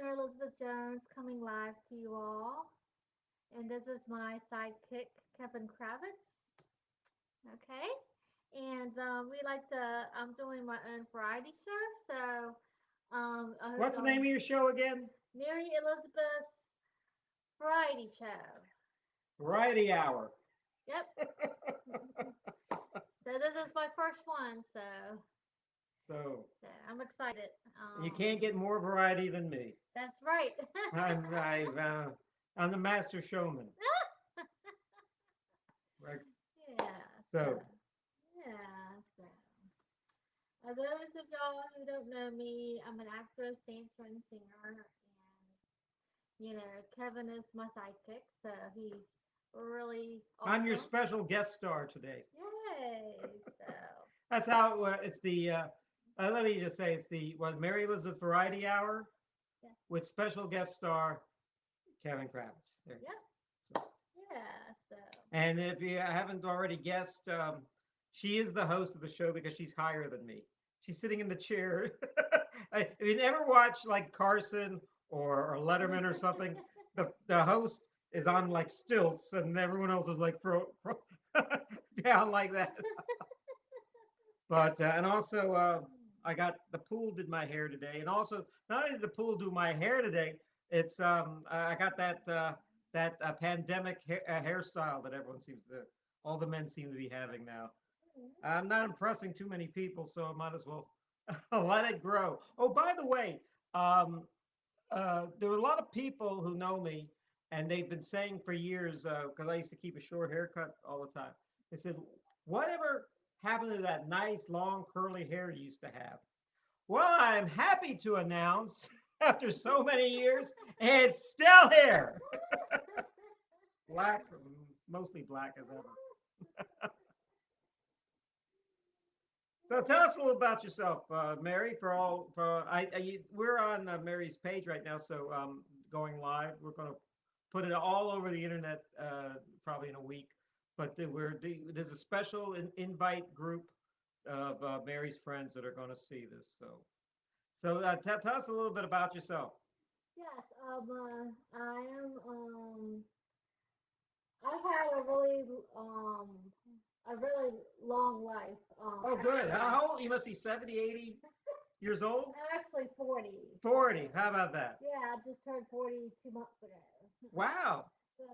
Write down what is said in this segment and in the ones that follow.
Mary Elizabeth Jones coming live to you all. And this is my sidekick, Kevin Kravitz. Okay. And we like to, I'm doing my own variety show. So I hope What's the name y'all, of your show again? Mary Elizabeth's Variety Show. Variety Hour. Yep. So this is my first one. So So I'm excited. you can't get more variety than me. That's right. I'm I've, I'm the master showman. Right. Yeah. So So yeah. So those of y'all who don't know me, I'm an actress, dancer, and singer, and Kevin is my sidekick, so he's really I'm your awesome. special guest star today. Yay! So That's how it's the. Let me just say it's the what Mary Elizabeth Variety Hour yeah, with special guest star Kevin Kravitz. There you yep, go. So, yeah. So and if you haven't already guessed, she is the host of the show because she's higher than me. She's sitting in the chair. If you never watch like Carson or Letterman or something, the host is on like stilts and everyone else is like down like that. But and also I got the pool did my hair today, and also not only did the pool do my hair today, it's I got that pandemic hairstyle that everyone seems to all the men seem to be having now. I'm not impressing too many people, so I might as well let it grow. Oh, by the way, um, there are a lot of people who know me, and they've been saying for years, because I used to keep a short haircut all the time. They said, "Whatever happened to that nice long curly hair you used to have?" Well, I'm happy to announce, after so many years, it's still here. Black, mostly black as ever. So tell us a little about yourself, Mary. For all, for we're on Mary's page right now, so going live. We're going to put it all over the internet probably in a week. But there's a special invite group of Mary's friends that are going to see this. So tell us a little bit about yourself. yes, I am I've had a really long life. Oh, good. How old? You must be 70, 80 years old. I'm actually 40. So 40. How about that? yeah, I just turned 40 2 months ago. Wow. But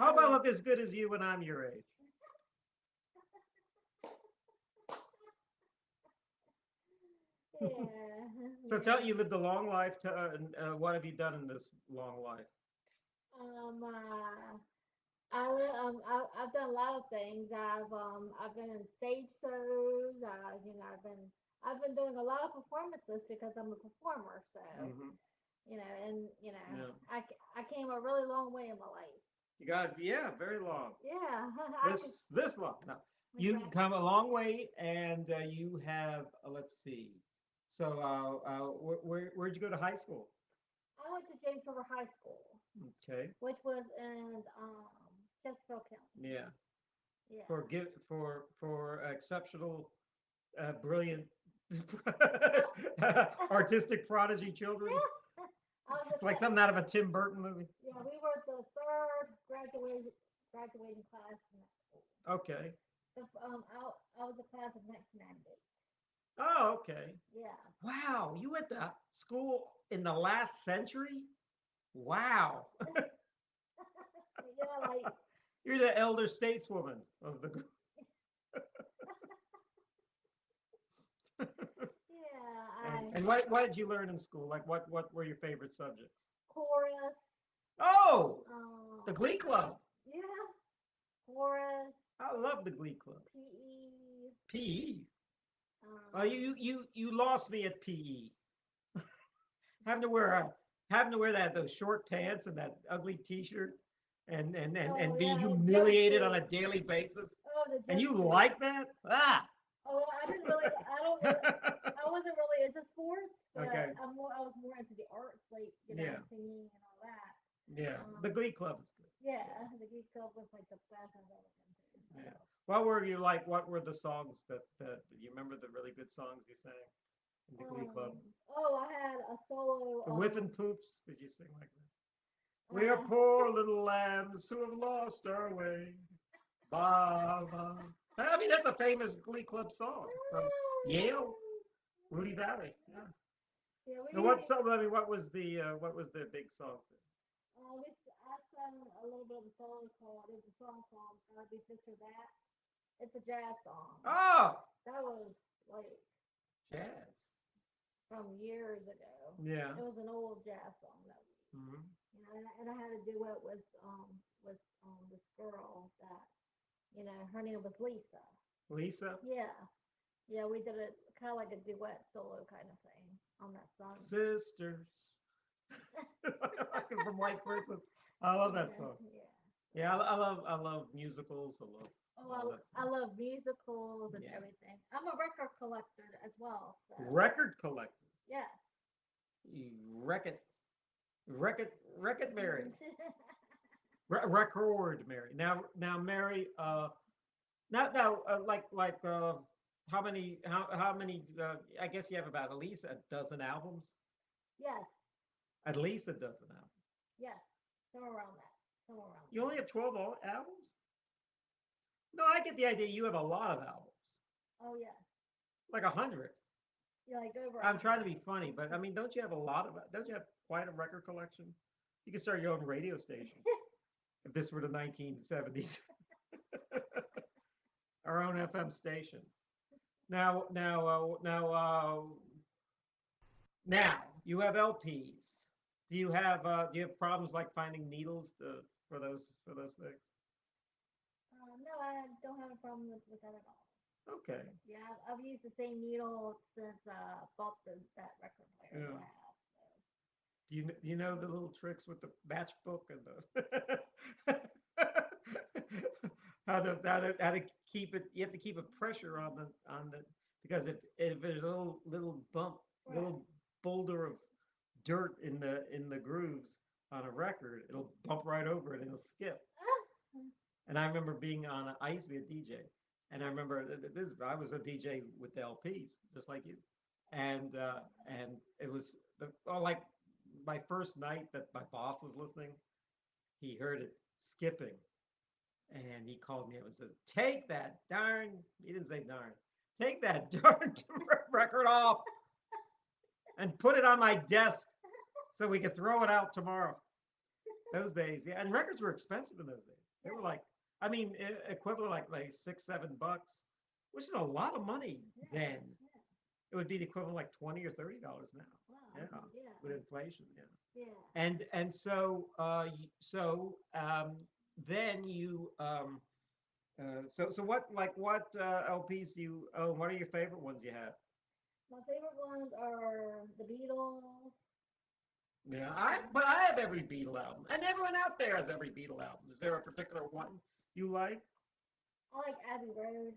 How about look as good as you when I'm your age? yeah, So tell yeah. you lived a long life. What have you done in this long life? Um, uh, I've done a lot of things. I've been in stage shows. I've been doing a lot of performances because I'm a performer. So Hmm. and Yeah. I came a really long way in my life. You got yeah, very long. Yeah, I could This long. No, you exactly. come a long way, and you have. Let's see. So where'd you go to high school? I went to James River High School, Okay. which was in Chesterfield County. Yeah. Yeah. For exceptional, brilliant, Uh, artistic prodigy children. yeah. I was It's like something out of a Tim Burton movie. yeah, we were the third graduating class from that school. Okay. I was a class of 1998. Oh, okay. Yeah. Wow, you went to school in the last century? Wow. Yeah, like You're the elder stateswoman of the group. yeah, And what did you learn in school? Like what were your favorite subjects? chorus, Oh, the um, Glee Club. yeah, chorus, I love the Glee Club. PE, PE. Oh, um, you lost me at PE. Having to wear a having to wear that those short pants and that ugly T-shirt oh and be yeah, humiliated on jumpsuit. a daily basis. Oh, the And you jumpsuit. like that? Ah. Oh, I didn't really. I don't really. I wasn't really into sports, but Okay. I was more into the arts, like Yeah. singing and all that. Yeah. The Um, Glee Club is good. yeah, the Geek Club was like the best I've ever been to. So, Yeah. What were you like? What were the songs that you remember the really good songs you sang? in the Glee Club? Oh, I had a solo. The Whiffin' Poofs. Did you sing like that? We are Uh, poor little lambs who have lost our way. Ba, ba. I mean, that's a famous Glee Club song from Yale, Rudy Valley. Yeah. yeah, And what song? I mean, what was their big songs there? I sang a little bit of a solo called. There's a song called "Gotta Be This or That." It's a jazz song. Oh, That was like jazz. from years ago. Yeah. It was an old jazz song that Hmm. and I had to do it with this girl that her name was Lisa. Lisa. Yeah, yeah, we did it kind of like a duet solo kind of thing on that song. Sisters. From White Christmas. I love that Yeah, song. yeah. Yeah, I love musicals. I love Oh, all that I stuff. love musicals and Yeah. everything. I'm a record collector as well, so Record collector. yes. You record Mary. Record Mary. Now Mary. Now how many? I guess you have about at least a dozen albums. Yes, At least a dozen albums. yes, somewhere around that, somewhere around You only have 12 albums? No, I get the idea. You have a lot of albums, that. Oh yeah, like 100. yeah, like over a I'm trying to hundred. be funny, but I mean, don't you have a lot of? Don't you have quite a record collection? You could start your own radio station if this were the 1970s. Our own FM station. Now you have LPs. Do you have problems like finding needles for those things? No, I don't have a problem with that at all. Okay. Yeah, I've used the same needle since bought that record player that Yeah. I have. So Do you know the little tricks with the matchbook and the how to keep it? You have to keep a pressure on the because if there's a little bump, right. little boulder of dirt in the grooves on a record, it'll bump right over it and it'll skip. And I remember being on. I used to be a DJ, and I remember this. I was a DJ with the LPs, just like you, and it was like my first night that my boss was listening. He heard it skipping, and he called me up and says, "Take that darn." He didn't say darn. Take that darn record off and put it on my desk so we could throw it out tomorrow. Those days, yeah, and records were expensive in those days. They were Yeah, like, I mean, equivalent like $6, $7, which is a lot of money yeah, then. yeah. It would be the equivalent like $20 or $30 now. Wow. Yeah, Yeah, with inflation. Yeah, yeah. and so then you so what LPs do you own? What are your favorite ones you have? My favorite ones are the Beatles. Yeah, but I have every Beatle album, and everyone out there has every Beatle album. Is there a particular one you like? I like Abbey Road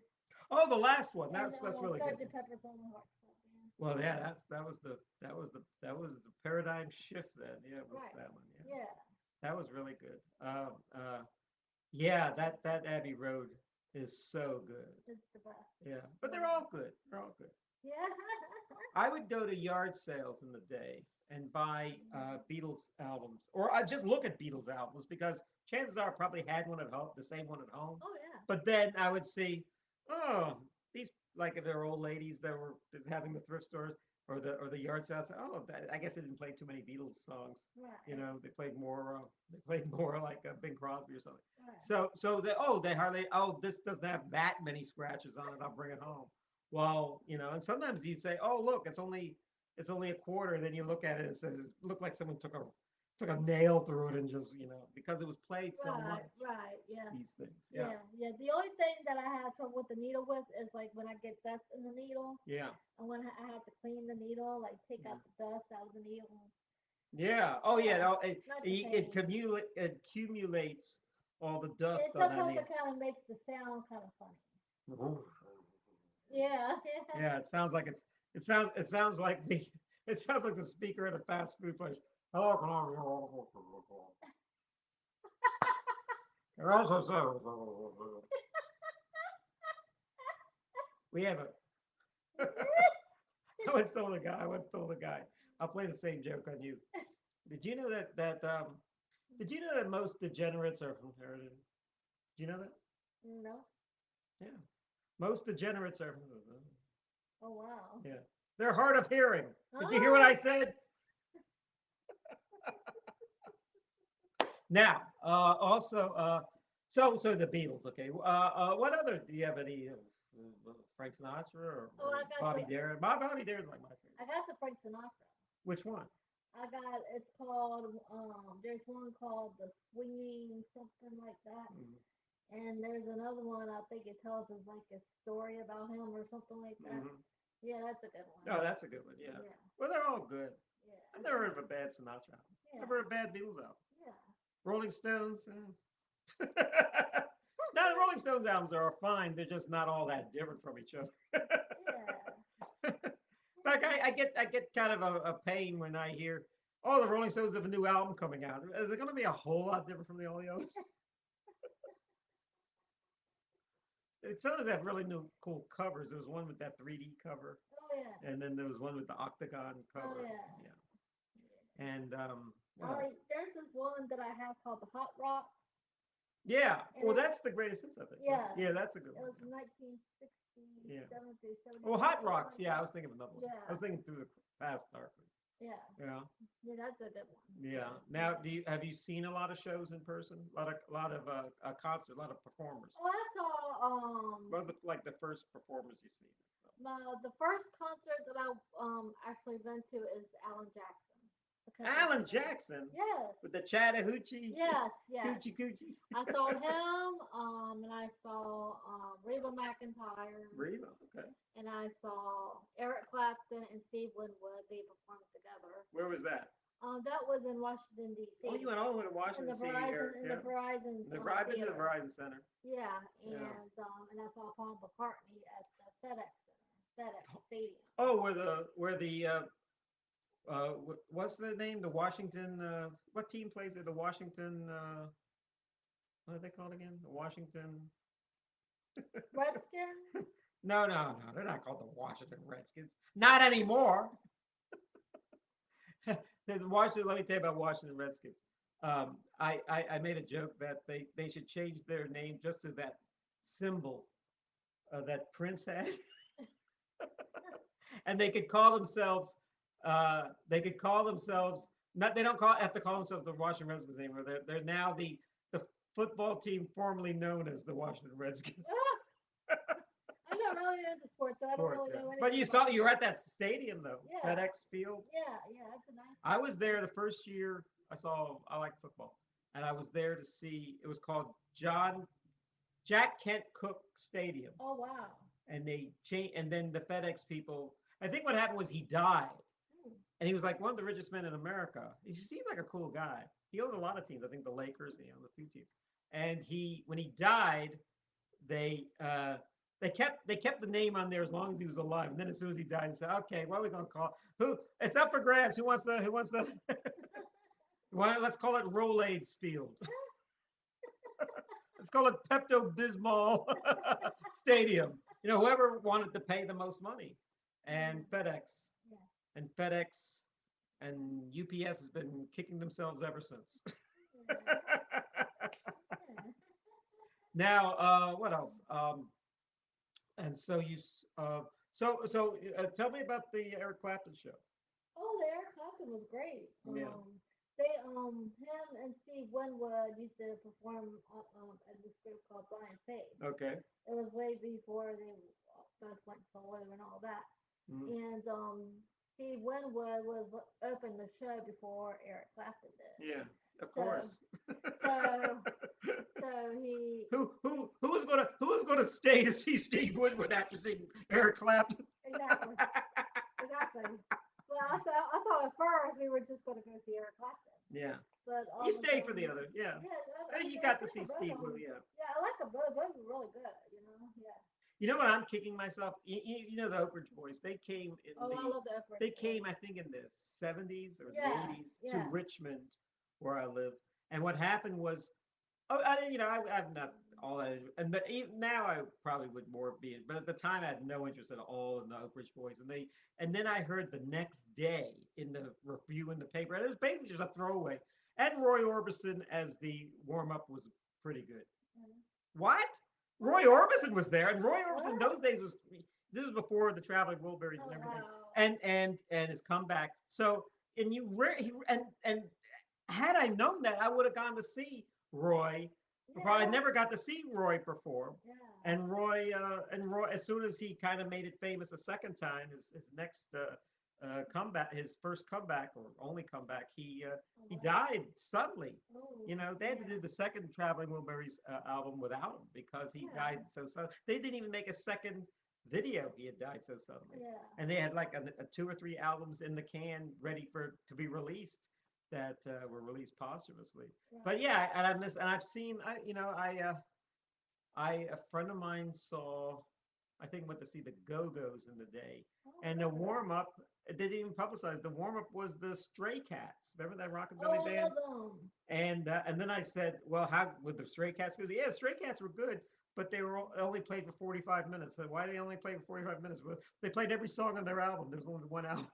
Oh, the last one. and That's really good. Sergeant Pepper's Lonely Hearts Club Band. Well, yeah, that was the paradigm shift then. Yeah, it was Right. that one. Yeah, Yeah, that was really good. Yeah, that Abbey Road is so good. it's the best. Yeah, but they're Yeah. all good. They're all good. Yeah. I would go to yard sales in the day and buy Beatles albums, or I just look at Beatles albums because chances are I probably had one at home, the same one at home. Oh yeah. But then I would see, oh, these like if they're old ladies that were having the thrift stores or the yard sales. Oh, I guess they didn't play too many Beatles songs. You Right. know, they played more like Bing Crosby or something. Right. So they hardly. Oh, this doesn't have that many scratches on it. I'll bring it home. Well, and sometimes you say, oh, look, it's only a quarter. And then you look at it, it says it looked like someone took a nail through it and just because it was played so Right. much. Right. Yeah. These things, yeah, Yeah. Yeah. The only thing that I have trouble with the needle with is like when I get dust in the needle yeah, and when I have to clean the needle, like take out the dust out of the needle. yeah. Oh, yeah. Yeah. No, it, That's a it, it, pain. commula- it accumulates all the dust It on that sometimes needle. it kind of makes the sound kind of funny. Yeah. Yeah, it sounds like the speaker at a fast food place. Hello, can I have your- we have a I once told a guy. I once told a guy. I'll play the same joke on you. Did you know that? Did you know that most degenerates are from Heritage? Do you know that? No. Yeah. Most degenerates are from. Oh wow. Yeah. They're hard of hearing. Did you hear what Oh. I said? Now, so the Beatles. Okay. What other? Do you have any? Frank Sinatra Oh, or I got the Bobby Darin? Bobby Darin's like my I favorite. got the Frank Sinatra. Which one? I got it's called there's one called the swinging something like that, Mm-hmm. and there's another one I think it tells us like a story about him or something like that. Mm-hmm. Yeah, that's a good one. Oh, that's a good one. Yeah. Yeah, Well, they're all good. I've yeah, never heard of a bad Sinatra album. yeah, Never heard a bad Beatles album. yeah, Rolling Stones. Now the Rolling Stones albums are fine. They're just not all that different from each other. yeah. Like I get kind of a pain when I hear, oh, the Rolling Stones have a new album coming out. Is it going to be a whole lot different from all the others? Some of them have really new cool covers. There was one with that 3D cover, Oh yeah, and then there was one with the octagon oh cover. yeah. Yeah. And I what else? like there's this one that I have called the Hot Rocks, Yeah. and Well, it that's the greatest hits, I think. Right? yeah Yeah, that's a good it one. was from 1967 Yeah. through Oh, 74 Hot something Rocks. like Yeah, I that. was thinking of another one. I Yeah, was thinking Through the Past Darkly. yeah, Yeah. yeah. That's a good one. So Yeah. Now, yeah. have you seen a lot of shows in person? A lot of concerts, a lot of performers. Oh, I saw What was like the first performers you seen? the first concert that I actually been to is Alan Jackson, the country Alan singer. Jackson Yes, with the Chattahoochee yes, yes. Hoochie Coochie. I saw him, and I saw Reba McEntire, Reba. Okay. and I saw Eric Clapton and Steve Winwood. They performed together. Where was that? That was in Washington Oh, D.C. you went all the way to in Washington the to see Verizon Eric. in the Yeah. Verizon I've been to the Theater. Verizon Center. Yeah, Yeah. and I saw Paul McCartney at the FedEx Center, FedEx Stadium. Oh, what's the name? The Washington. What team plays there? The Washington. What are they called again? The Washington. Redskins. No, no, no. They're not called the Washington Redskins. Not anymore. The Washington. Let me tell you about Washington Redskins. I made a joke that they should change their name just to that symbol that Prince had, and they could call themselves. They could call themselves. Not. They don't have to call themselves the Washington Redskins anymore. They're now the football team formerly known as the Washington Redskins. I'm not really into sports, so I don't Sports, really yeah. know But anything about you were at sports. that stadium though, Yeah, FedEx Field. yeah, yeah. That's a nice I was there stadium. the first year I like football, and I was there to see. It was called John Jack Kent Cook Stadium, Oh wow. and they changed. And then the FedEx people. I think what happened was he died, Hmm. and he was like one of the richest men in America. He seemed like a cool guy. He owned a lot of teams. I think the Lakers. He owned a few teams. And when he died, they uh, they kept the name on there as long as he was alive. And then as soon as he died, they said, "Okay, what are we gonna call who? It's up for grabs. Who wants the? Let's call it Rolaids Field. Let's call it Pepto Bismol Stadium. Whoever wanted to pay the most money, and Yeah, FedEx yeah, and FedEx and UPS has been kicking themselves ever since. yeah, yeah. Now, what else? And so tell me about the Eric Clapton show. Oh, the Eric Clapton was great. Yeah. They him and Steve Winwood used to perform at this group called Blind Faith. Okay. It was way before they both went solo and all that. Mhm. And Steve Winwood was opened the show before Eric Clapton did. Yeah. Of So course. so so he who was gonna stay to see Steve Woodward after seeing Eric Clapton? exactly exactly. Well, I thought at first we were just going to go see Eric Clapton, Yeah. but You all of a stay for the sudden, other. Yeah. yeah, I think you I got to like see them both Steve of them. Woodward. Yeah. Yeah, I like them both. Both are really good. Yeah. You know what I'm kicking myself? You know the Oak Ridge Boys. They came in Oh, I the. love the Oak They Ridge came, Boys. I think, in the '70s or the Yeah, '80s to yeah. Richmond, where I live. And what happened was Oh, I'm not all that, and even now I probably would more be it. But at the time, I had no interest at all in the Oak Ridge Boys, and then I heard the next day in the review in the paper, and it was basically just a throwaway. And Roy Orbison as the warm up was pretty good. What? Roy Orbison was there, and Roy Orbison in What? those days was this was before the Traveling Wilburys and Oh everything, wow. and his comeback. So and you he and had I known that, I would have gone to see Roy. Probably Yeah. never got to see Roy perform. Yeah. And Roy, as soon as he kind of made it famous a second time, his next comeback, his first comeback or only comeback, Oh, he wow. died suddenly. Oh, They had to yeah. do the second Traveling Wilburys album without him because he Yeah. died so suddenly. They didn't even make a second video. He had died so suddenly, Yeah. and they had like a two or three albums in the can ready for to be released that were released posthumously. But Right. yeah, and I miss, and I've seen, a friend of mine saw, I think went to see the Go Go's in the day, Oh, and the really? warm up, they didn't even publicize. The warm up was the Stray Cats. Remember that rockabilly Oh, I band? love them. And then I said, well, how would the Stray Cats? Because yeah, Stray Cats were good, but they were only played for 45 minutes. So why they only played for 45 minutes? Well, they played every song on their album. There was only one album,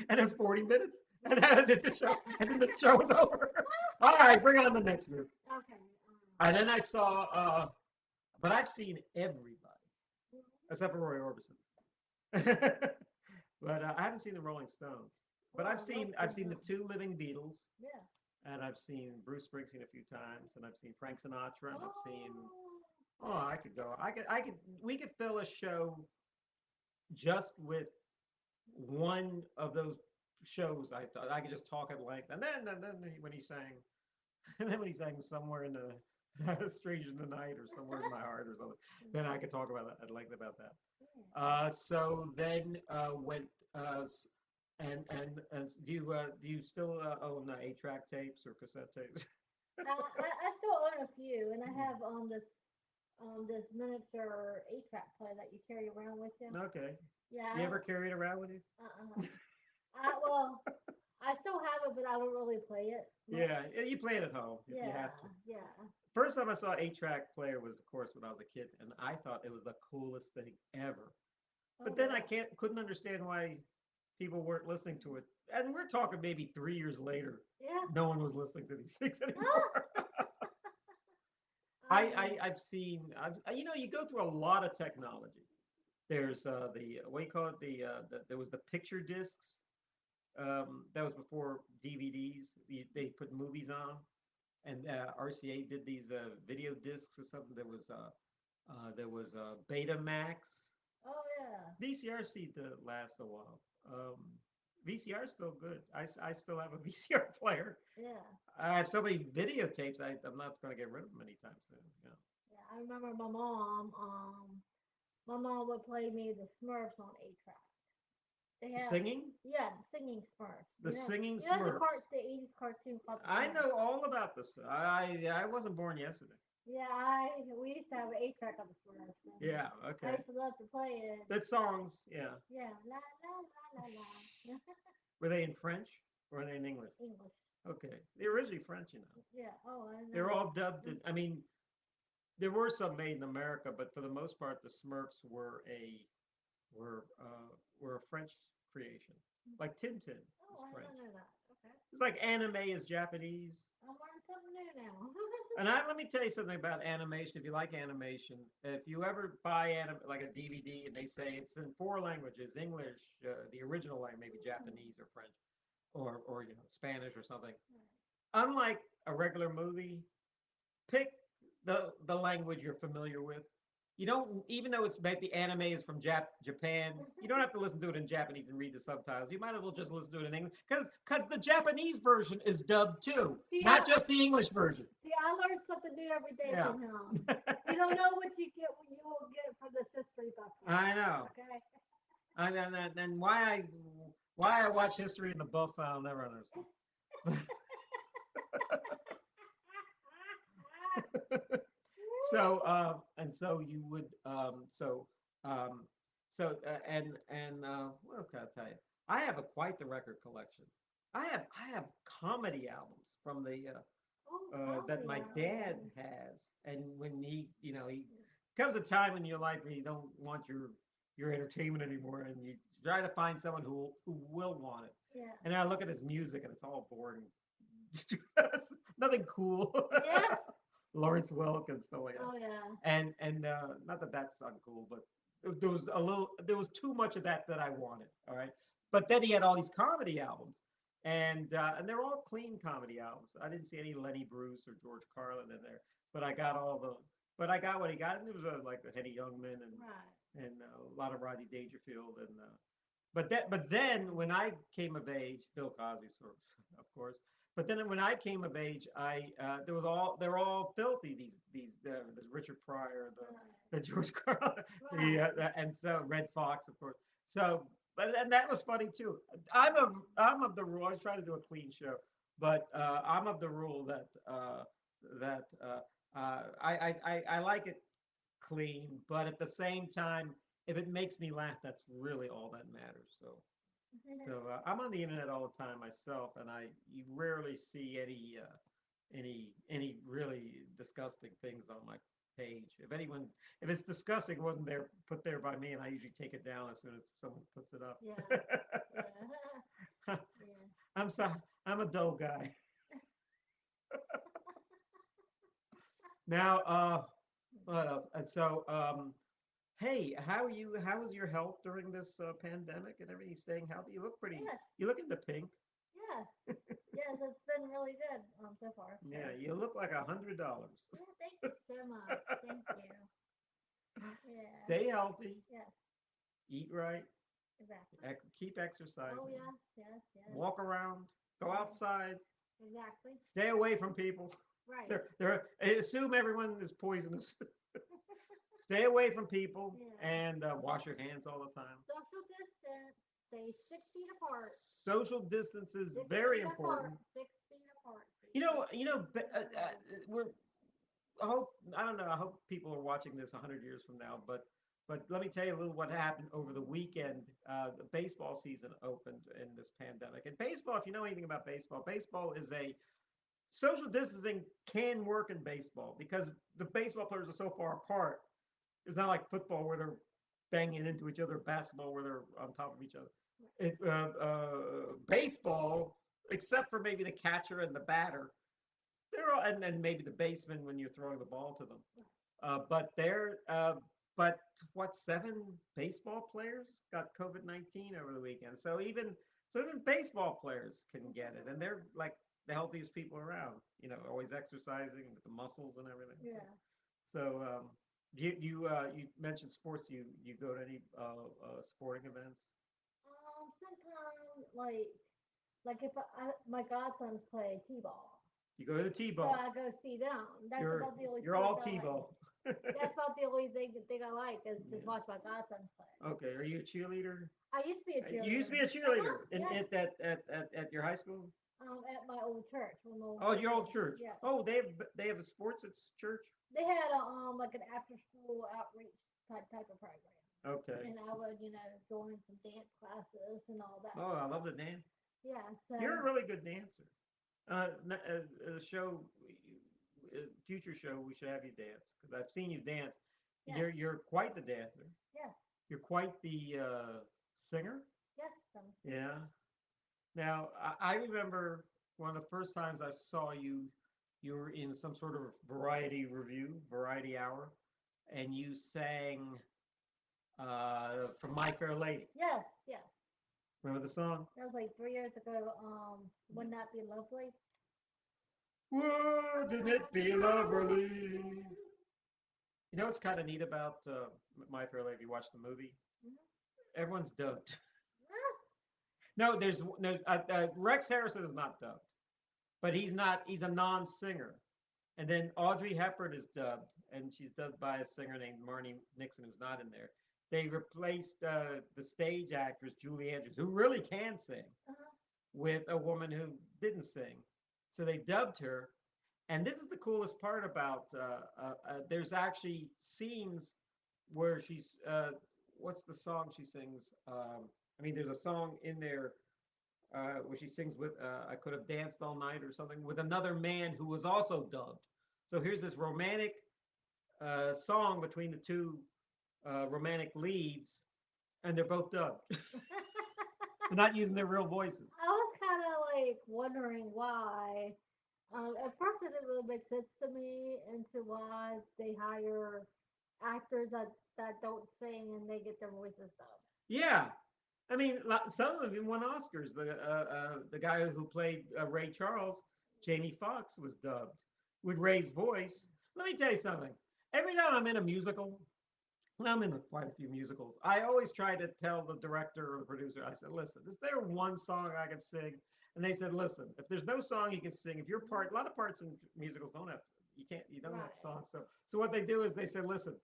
and it was 40 minutes. And then the show, and then the show was over. All right, bring on the next group. Okay. And then I saw, but I've seen everybody Mhm. except for Roy Orbison. But I haven't seen the Rolling Stones. But Oh, I love I've seen the them. two living Beatles, Yeah. and I've seen Bruce Springsteen a few times, and I've seen Frank Sinatra, and I've seen. Oh. Oh, I could go. We could fill a show just with one of those shows. I thought I could just talk at length, and then when he sang, and then when he sang somewhere in the Strange in the Night or somewhere in my heart or something, then I could talk about that at length about that. Yeah. So then went and do you still own 8-track tapes or cassette tapes? I still own a few, and I have this miniature 8-track player that you carry around with you. Okay. Yeah. You ever carry it around with you? Well, I still have it, but I don't really play it much. Yeah, you play it at home if you Yeah. have to. Yeah. First time I saw 8-track player was, of course, when I was a kid, and I thought it was the coolest thing ever. Oh, But then I really? couldn't understand why people weren't listening to it. And we're talking maybe 3 years later, Yeah. no one was listening to these things anymore. I've seen, you go through a lot of technology. There's the what do you call it? There was the picture discs. That was before DVDs. They put movies on, and RCA did these video discs or something. There was Betamax. Oh, yeah. VCR seemed to last a while. VCR is still good. I still have a VCR player. Yeah. I have so many videotapes. I'm not going to get rid of them anytime soon. Yeah. Yeah. I remember my mom would play me the Smurfs on 8-track. They have, Singing, yeah, the singing Smurfs. the singing The Smurfs. the 80s cartoon called the I Smurfs. know all about this. I wasn't born yesterday. Yeah, we used to have an 8-track of the Smurfs, and Yeah. I Okay. used to love to play it. That songs. Yeah. Yeah, la la la la la. Were they in French or were they in English? English. Okay. They're originally French. Yeah. Oh, I They're know. all dubbed. I mean, there were some made in America, but for the most part, the Smurfs were uh, were a French creation. Like Tintin Oh, is I French. don't know that. Okay. It's like anime is Japanese. I'm learning something new now. And let me tell you something about animation. If you like animation, if you ever buy like a DVD and they say it's in four languages, English, the original language, maybe Japanese or French, or Spanish or something. Unlike a regular movie, pick the language you're familiar with. You don't, even though it's maybe anime is from Japan, you don't have to listen to it in Japanese and read the subtitles. You might as well just listen to it in English because the Japanese version is dubbed too, See, not just the English version. I learn something new every day Yeah. from him. You don't know what you get when you will get from this history book. I know. Okay. And why I watch history in the buff, I'll never understand. So you would what can I tell you? I have quite the record collection. I have comedy albums from the Oh, that comedy my dad albums. has, and when he comes a time in your life where you don't want your entertainment anymore, and you try to find someone who will want it. Yeah. And I look at his music, and it's all boring, nothing cool. Yeah. Lawrence Welk and stuff like that. Oh yeah. And not that that's uncool, but there was too much of that that I wanted. All right, but then he had all these comedy albums, and they're all clean comedy albums. I didn't see any Lenny Bruce or George Carlin in there, but I got all the but I got what he got, and there was like a Henny Youngman Right. and a lot of Rodney Dangerfield but then when I came of age, Bill Cosby, sort of course. But then when I came of age, I they're all filthy. This Richard Pryor, Right. the George Carlin, Right. and so Red Fox, of course. So, but and that was funny too. I'm of the rule. I try to do a clean show, but I'm of the rule that I like it clean, but at the same time, if it makes me laugh, that's really all that matters. So I'm on the internet all the time myself, and I you rarely see any really disgusting things on my page. If it's disgusting, it wasn't there put there by me, and I usually take it down as soon as someone puts it Yeah. up. Yeah. Yeah. I'm sorry, I'm a dull guy. Now, what else? And so, hey, how are you? How was your health during this pandemic and everything? Staying healthy? You look pretty. Yes. You look into pink. Yes. Yes. It's been really good so far. So. Yeah, you look like $100. Yeah. Thank you so much. Thank you. Yeah. Stay healthy, Yes. eat right, Exactly. keep Oh exercising, yes. Yes. Yes. walk around, go Yeah. outside, Exactly. stay away from people. Right. Assume everyone is poisonous. Stay away from people Yes. and wash your hands all the time. Social distance. Stay 6 feet apart. Social distance is Six very feet apart. important. 6 feet apart. We're I hope I don't know. I hope people are watching this 100 years from now. But let me tell you a little what happened over the weekend. The baseball season opened in this pandemic. And baseball, if you know anything about baseball, baseball is a social distancing can work in baseball because the baseball players are so far apart. It's not like football where they're banging into each other, basketball where they're on top of each other. Baseball, except for maybe the catcher and the batter, they're all, and maybe the baseman when you're throwing the ball to them. But they're but what 7 baseball players got COVID-19 over the weekend. So even baseball players can get it, and they're like the healthiest people around. Always exercising with the muscles and everything. Yeah. So you mentioned sports. You go to any sporting events? Sometimes like if my godsons play t-ball, You go to the so t-ball. I go see them. That's You're about the only you're all sports I like. t-ball. That's about the only thing I like is just Yeah. watch my godsons play. Okay. Are you a cheerleader? I used to be a You used to cheerleader. be a cheerleader in Yes. at your high school. At my old church, when my old Oh, church your old was. church. Yes. Oh, they have a sports at church. They had a like an after school outreach type of program, Okay. and I would join some dance classes and all that Oh, I love stuff. the dance. Yeah. So. You're a really good dancer. A show, future show, we should have you dance because I've seen you dance. Yes. You're quite the dancer. Yes. You're quite the singer. Yes. Yeah. Now I remember one of the first times I saw you. You were in some sort of variety review, variety hour, and you sang from My Fair Lady. Yes. Yes. Remember the song? That was like 3 years ago. Wouldn't that be lovely? Wouldn't it be lovely? You know what's kind of neat about My Fair Lady? If you watch the movie, Mhm. everyone's dubbed. Ah, No, there's no Rex Harrison is not dubbed, but he's not. He's a non-singer. And then Audrey Hepburn is dubbed, and she's dubbed by a singer named Marnie Nixon, who's not in there. They replaced the stage actress Julie Andrews, who really can sing, uh-huh. with a woman who didn't sing. So they dubbed her. And this is the coolest part about there's actually scenes where what's the song she sings? I mean, there's a song in there. where she sings with "I Could Have Danced All Night" or something with another man who was also dubbed. So here's this romantic song between the two romantic leads, and they're both dubbed. They're not using their real voices. I was kind of like wondering why. At first, it didn't really make sense to me into why they hire actors that don't sing and they get their voices dubbed. Yeah, I mean, some of them even won Oscars. The guy who played Ray Charles, Jamie Foxx, was dubbed with Ray's voice. Let me tell you something. Every time I'm in a musical, and I'm in quite a few musicals, I always try to tell the director or the producer, I said, listen, is there one song I can sing? And they said, listen, if there's no song you can sing, if your part, a lot of parts in musicals don't have, you don't have Right. songs. So what they do is they said, listen,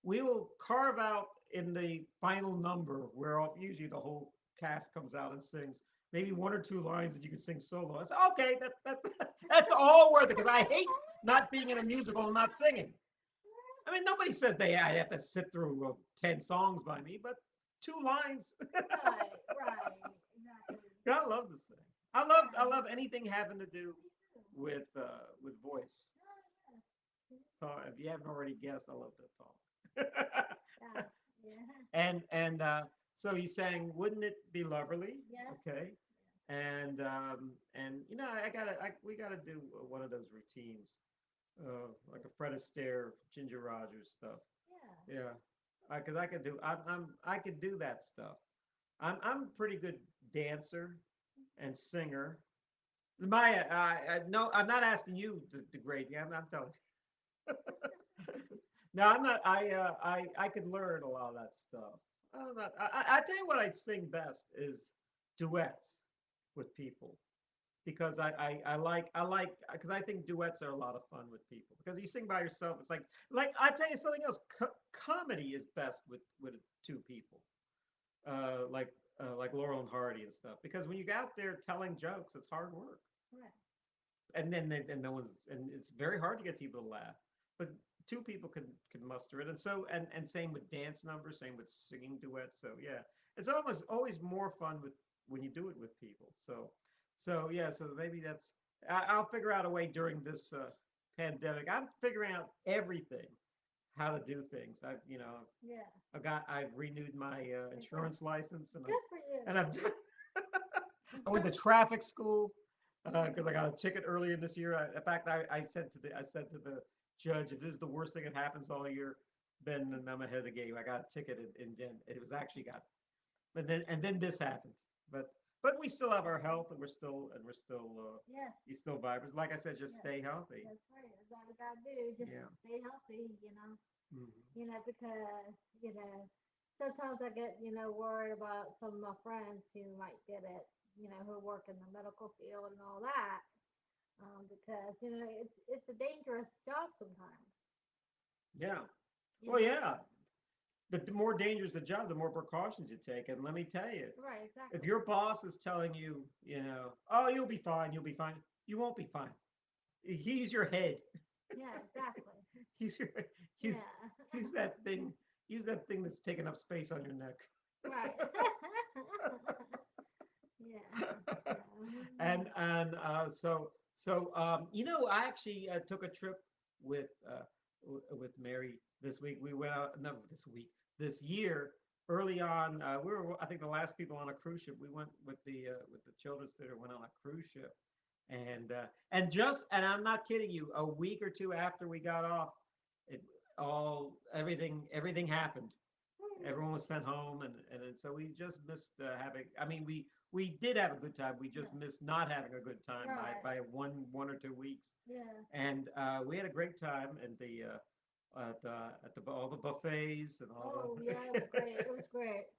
we will carve out in the final number where usually the whole cast comes out and sings maybe one or two lines that you can sing solo. I said, okay, that's all worth it because I hate not being in a musical and not singing. I mean, nobody says I have to sit through 10 songs by me, but 2 lines. Right, right, exactly. I love this thing. I Yeah, love anything having to do me too. with voice. Oh, yeah. So if you haven't already guessed, I love to talk. Yeah, yeah, And so you sang, "Wouldn't it be lovely?" yes, Okay, and we gotta do one of those routines, like a Fred Astaire, Ginger Rogers stuff. yeah. Yeah, because I could do that stuff. I'm a pretty good dancer and singer. Maya, no, I'm not asking you to grade me. I'm telling you. No, I'm not. I could learn a lot of that stuff. I tell you what I sing best is duets with people because I like because I think duets are a lot of fun with people because you sing by yourself. It's like I tell you something else. Comedy is best with two people, like Laurel and Hardy and stuff. Because when you get out there telling jokes, it's hard work, Right. and no one's and it's very hard to get people to laugh. But two people can muster it, and same with dance numbers, same with singing duets. So yeah, it's almost always more fun with when you do it with people. So yeah, so maybe I'll figure out a way during this pandemic. I'm figuring out everything how to do things. Yeah. I've renewed my Okay. insurance license, Good for you. and I've I went to traffic school because I got a ticket earlier this year. In fact, I said to the judge, if this is the worst thing that happens all year, then I'm ahead of the game. I got a ticket in it was actually got, and then this happened. But we still have our health, and we're still Yeah. you still vibrant. Like I said, just Yeah. stay healthy. That's right. That's all we gotta do. Just Yeah. stay healthy. You know. Hmm. You know, because sometimes I get worried about some of my friends who might get it. Who work in the medical field and all that. Because it's a dangerous job sometimes. Yeah. You Well, know. yeah. The more dangerous the job, the more precautions you take. And let me tell you, Right. if Exactly. your boss is telling you, oh, you'll be fine, you won't be fine. He's your head. Yeah. Exactly. He's your use Yeah. use that thing. Use that thing that's taking up space on your neck. Right. Yeah. So. And I actually took a trip with with Mary this week. We went out, no, this week, this year. Early on, we were, I think, the last people on a cruise ship. We went with the children's theater. Went on a cruise ship, and I'm not kidding you. A week or two after we got off, it everything happened. Everyone was sent home, and so we just missed having. I mean, we did have a good time. We just Yeah. missed not having a good time Right. by one or 2 weeks. Yeah. And we had a great time at the all the buffets and all Oh the. yeah, it was great. It was great. It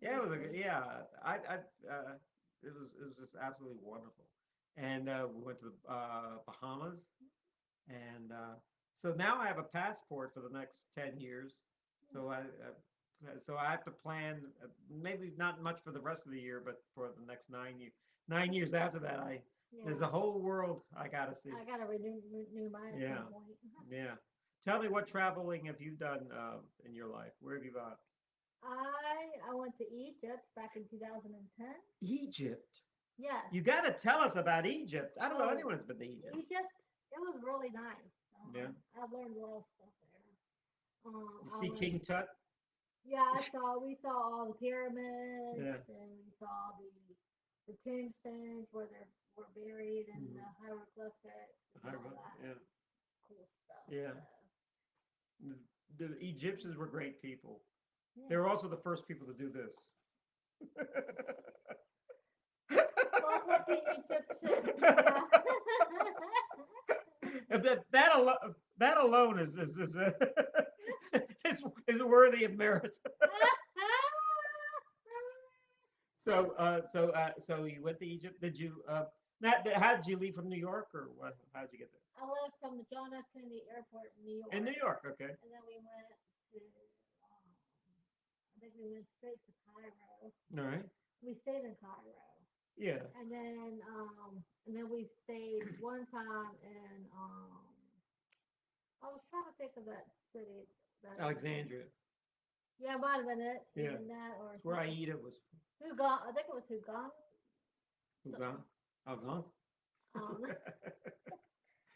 Yeah, it was was great. yeah. It was just absolutely wonderful. And we went to the Bahamas, and so now I have a passport for the next 10 years. So I have to plan maybe not much for the rest of the year, but for the next 9 years. 9 years after that, I there's a Yeah. whole world I gotta see. I gotta renew mine at some Yeah, point. yeah. Tell me, what traveling have you done in your life? Where have you gone? I went to Egypt back in 2010. Egypt. Yes. You got to tell us about Egypt. I don't know Oh, anyone who's been to Egypt. Egypt. It was really nice. Yeah. I learned a lot of stuff there. You I see went. King Tut? Yeah, I saw. We saw all the pyramids, Yeah. and we saw the tombstones where they're were buried, and Hmm. the hieroglyphics and I all remember. that. Yeah. Cool stuff. Yeah. So The, the Egyptians were great people. They yeah. were also the first people to do this. Good looking Egyptians. Yeah. If that alone is worthy of merit. So you went to Egypt. Did you not? How did you leave from New York, or what? How did you get I left from the John F. Kennedy Airport in New there? In New York, York, okay. and then we went to. I think we went straight to Cairo. All right. We stayed in Cairo, Yeah. and then we stayed one time in I was trying to think of that city that Alexandria. yeah, it might have been it, Yeah. even that or It's where something. Aida was. Hugon, I think it was Hugon. Who So, gone? Alexandria. um,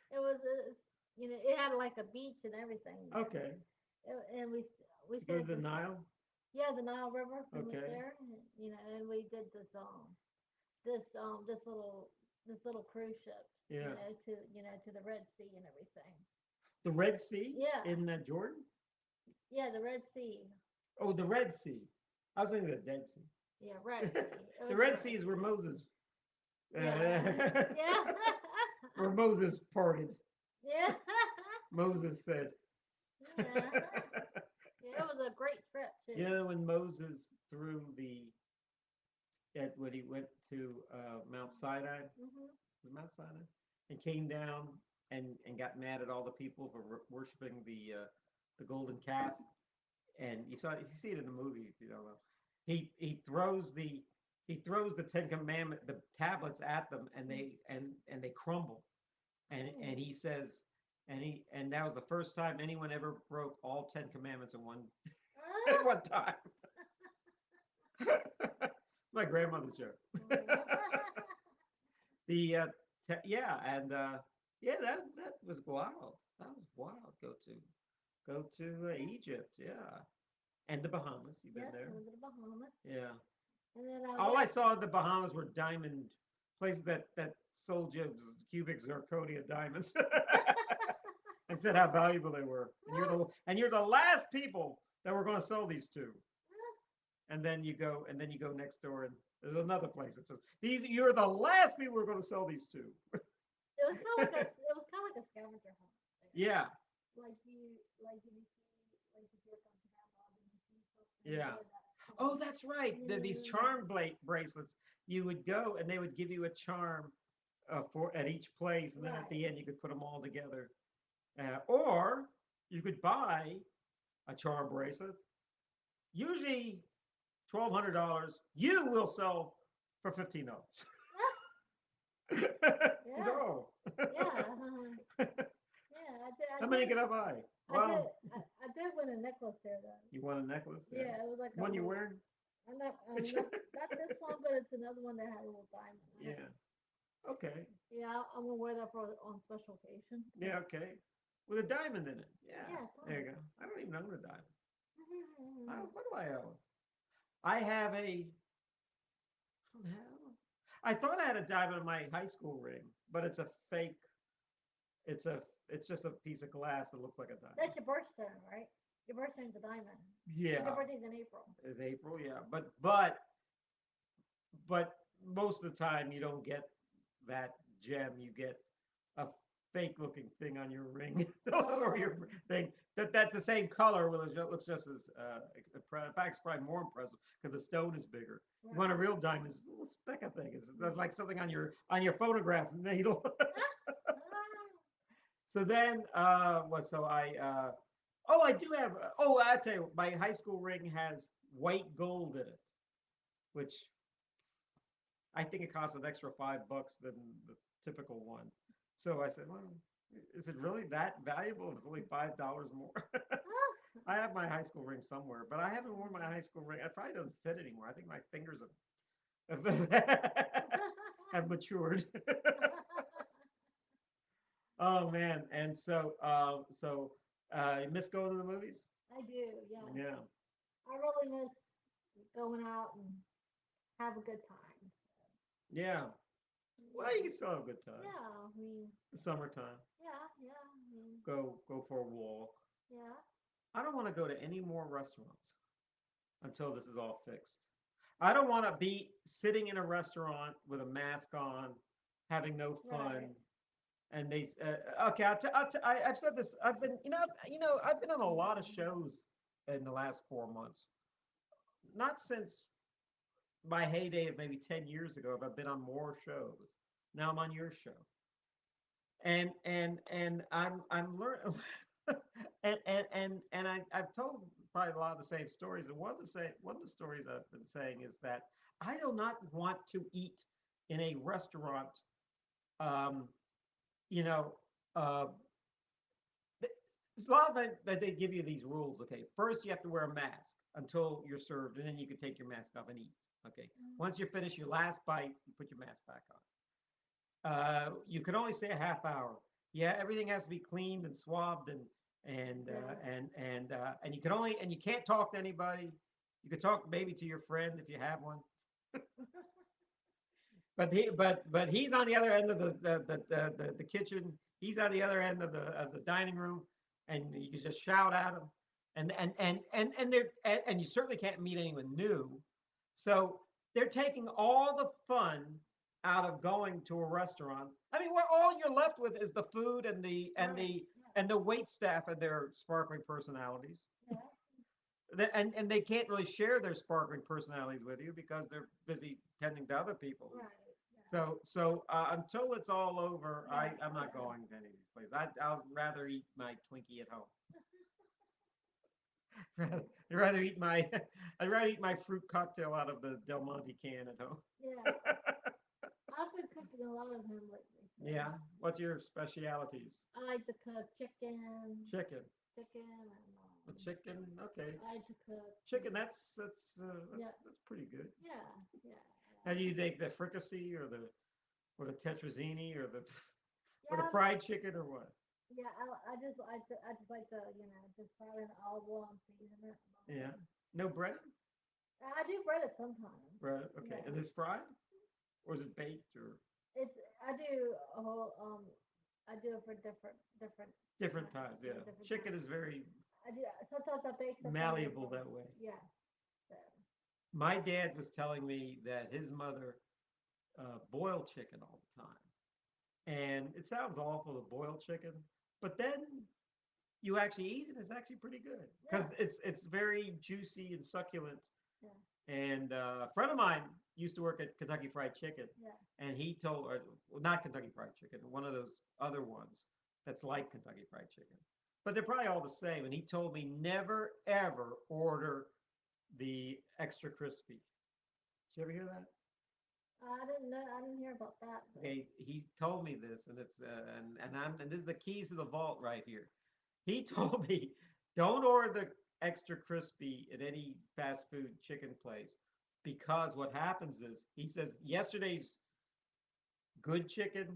it was it had like a beach and everything there, Okay. and we You go stayed to at the this Nile. yeah the Nile River. We went Okay. there, and we did this little cruise ship, Yeah. to the Red Sea and everything. The Red Sea Yeah, in Jordan. yeah, the Red Sea. Oh, the Red Sea. I was thinking of the Dead Yeah, Red Sea. Sea. It The was the Red Sea Red is where Sea. Moses, Yeah, yeah, where Moses parted. yeah, Moses said. yeah. Yeah, it was a great trip too. Yeah, when Moses threw when he went to Mount Sinai, Hmm. was it Mount Sinai, and came down and got mad at all the people for worshiping the golden calf. And you see it in the movie if you don't know. He throws the Ten Commandment the tablets at them, and they crumble. And he says, and that was the first time anyone ever broke all 10 commandments in one at one time. It's my grandmother's joke. The yeah, and yeah, that was wild. That was wild. Go to Egypt, yeah, and the Bahamas. You've been Yes, I there, went to the Bahamas, yeah. and then I All I went. saw in the Bahamas were diamond places that sold you cubic zirconia diamonds and said how valuable they were. And you're the last people that were going to sell these to. And then you go next door and there's another place that says these you're the last people we're going to sell these to. It was kind of like a scavenger hunt there. Yeah, Like if you see like if you're from catalog and you see something yeah. good that's Oh, cool. that's right. These Yeah. charm bracelets. You would go and they would give you a charm for at each place, and then at Right. the end you could put them all together. Or you could buy a charm bracelet, usually $1,200. You will sell for $15. Yeah. No. Yeah. Yeah. How many can I buy? I did. Well, I did win a necklace there though. you want a necklace? Yeah. Yeah, it was like a One you little. wearing? Not this one, but it's another one that had a little diamond in it. Yeah. Okay. Yeah, I'm gonna wear that for on special occasions. So. Yeah. Okay. With a diamond in it. Yeah. Yeah, There you diamond. go. I don't even own a diamond. What do I own? I have a. I don't have. I thought I had a diamond in my high school ring, but it's a fake. It's a. It's just a piece of glass that looks like a diamond. That's your birthstone, right? Your birthstone's a diamond. Because your Yeah. birthday's in April. It's April. Yeah. But most of the time you don't get that gem. You get a fake looking thing on your ring or Oh. your thing that's the same color. Well, it looks just as in fact, it's probably more impressive because the stone is bigger. You want a Right. real diamond, it's a little speck of thing. It's like something on your phonograph needle. So then, what? So oh, I do have. Oh, I tell you, my high school ring has white gold in it, which I think it costs an extra $5 than the typical one. So I said, well, is it really that valuable? If it's only $5 more. I have my high school ring somewhere, but I haven't worn my high school ring. It probably doesn't fit anymore. I think my fingers have. have matured. Oh man, and you miss going to the movies? I do, yes. Yeah, I really miss going out and have a good time. yeah. Well, you can still have a good time. Yeah, I mean, The summertime, yeah, yeah, I mean, go for a walk. yeah, I don't want to go to any more restaurants until this is all fixed. I don't want to be sitting in a restaurant with a mask on, having no fun. right. And okay, I've said this. I've been, I've been on a lot of shows in the last 4 months. Not since my heyday of maybe 10 years ago have I been on more shows. Now I'm on your show, and I'm learning. I've told probably a lot of the same stories. And one of the stories I've been saying is that I do not want to eat in a restaurant. Um, you know, uh, there's a lot of that they give you these rules. Okay, first you have to wear a mask until you're served, and then you can take your mask off and eat. Okay, Mm, once you finish your last bite, you put your mask back on. You can only stay a half hour. Yeah, everything has to be cleaned and swabbed yeah. and you can only and you can't talk to anybody. You can talk maybe to your friend if you have one, but he's on the other end of the kitchen. He's on the other end of the dining room, and you can just shout at him, and you certainly can't meet anyone new. So they're taking all the fun out of going to a restaurant. I mean, what all you're left with is the food Right. and the wait staff and their sparkling personalities. Yeah. And they can't really share their sparkling personalities with you because they're busy tending to other people. Yeah. Right. So until it's all over, Yeah. I'm Oh not going to any of these places. I'll rather eat my Twinkie at home. I'd rather eat my I'd rather eat my fruit cocktail out of the Del Monte can at home. Yeah. Yeah. I've been cooking a lot of him lately, so Yeah. What's your specialities? I like to cook chicken, Chicken. chicken, and A chicken. Okay. I like to cook. Chicken. That's Yeah. that's pretty good. Yeah. Yeah. How do you take the fricassee or the tetrazzini or the Yeah. fried chicken or what? Yeah. I just like to just fry it in olive oil and season it. Yeah. No bread. I do bread it sometimes. Bread. Okay. Yeah. And is fried or is it baked or It's I do a whole I do it for different different times. times? Yeah, Yeah. different Chicken times. is very I do sometimes I bake, sometimes I malleable fry. that way. Yeah. So My dad was telling me that his mother boiled chicken all the time, and it sounds awful to boil chicken, but then you actually eat it. It's actually pretty good because yeah. it's very juicy and succulent. Yeah. And a friend of mine used to work at Kentucky Fried Chicken, Yeah. and he told, or well, not Kentucky Fried Chicken, one of those other ones that's like Kentucky Fried Chicken, but they're probably all the same. And he told me never ever order the extra crispy. Did you ever hear that? I didn't know. I didn't hear about that, but Okay, he told me this, and it's and this is the keys to the vault right here. He told me, don't order the extra crispy at any fast food chicken place because what happens is he says yesterday's good chicken,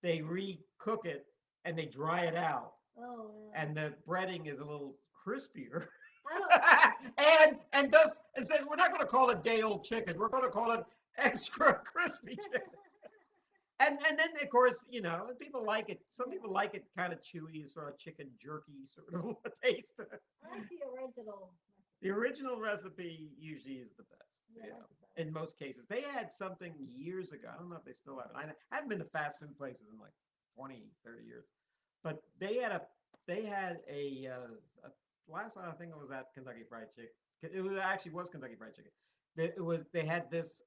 they recook it and they dry it out, oh yeah. and the breading is a little crispier. I don't. And said we're not going to call it day old chicken. We're going to call it extra crispy chicken. And then of course people like it. Some Yeah. people like it kind of chewy, sort of chicken jerky sort of taste. I like the original The recipe. original recipe usually is the best. Yeah, You that's know, the best. in most cases, they had something years ago. I don't know if they still have it. I haven't been to fast food places in like 20, 30 years, but they had a last time I think it was at Kentucky Fried Chicken. It was actually was Kentucky Fried Chicken. They had this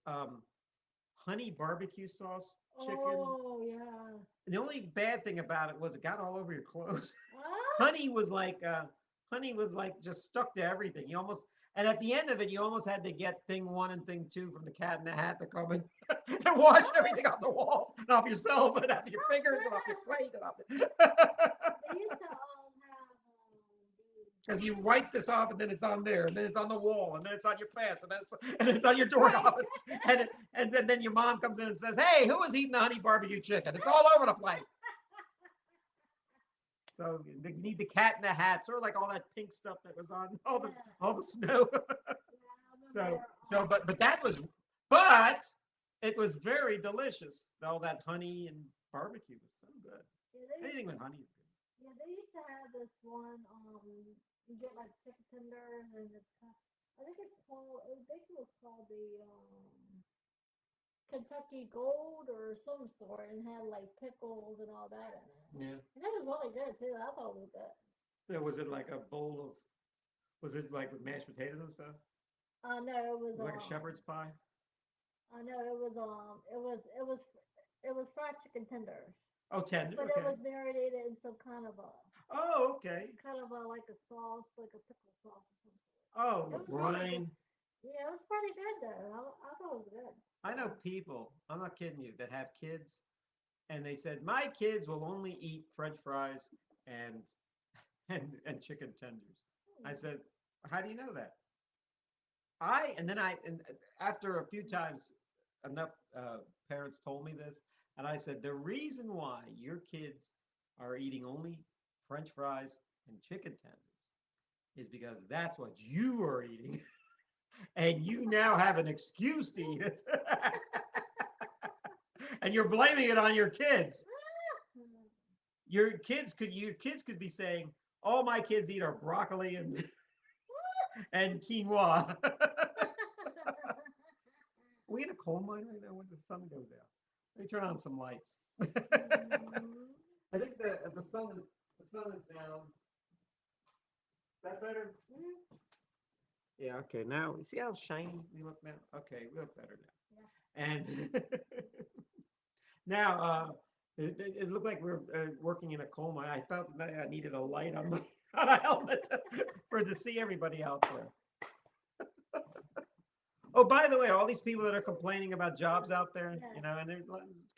honey barbecue sauce chicken. Oh yes. The only bad thing about it was it got all over your clothes. Ah. honey was like uh, honey was like just stuck to everything. You almost and at the end of it, you almost had to get thing one and thing two from the Cat in the Hat to come and, and wash everything off the walls and off yourself and off your fingers and off your plate and off. They used to have because you wipe this off and then it's on there and then it's on the wall and then it's on your pants and it's on your doorknob and then your mom comes in and says, "Hey, who was eating the honey barbecue chicken?" It's all over the place. So you need the cat in the hat, sort of like all that pink stuff that was on all the snow. Yeah, I so remember. but but it was very delicious. All that honey and barbecue was so good. Yeah, they used Anything to, with honey is good. yeah, they used to have this one. You get like chicken tenders, and I think it's called. I think it was called the Kentucky Gold or some sort, and had like pickles and all that in it. Yeah. And it was really good too. I thought it was good. So was it like a bowl of? Was it like with mashed potatoes and stuff? No, it was Like a shepherd's pie? I know it was fried chicken tenders, Oh, tender. but it Okay. was marinated in some kind of a Oh, okay. like a sauce, like a pickle sauce or something. Oh, It the was really good. brine. Yeah, it was pretty good though. I thought it was good. I know people. I'm not kidding you that have kids, and they said my kids will only eat French fries and and chicken tenders. I said, how do you know that? And after a few times, enough parents told me this, and I said the reason why your kids are eating only French fries and chicken tenders is because that's what you are eating, and you now have an excuse to eat it, and you're blaming it on your kids. Your kids could be saying, all my kids eat are broccoli and and quinoa. We in a coal mine right now when the sun goes out. Let me turn on some lights. I think the sun is down. Is that better? Yeah. Okay. Now you see how shiny we look now. Okay, we look better now. And now it looked like we're working in a coal mine. I felt that I needed a light on my on a helmet for to see everybody out there. Oh, by the way, all these people that are complaining about jobs out there, and it's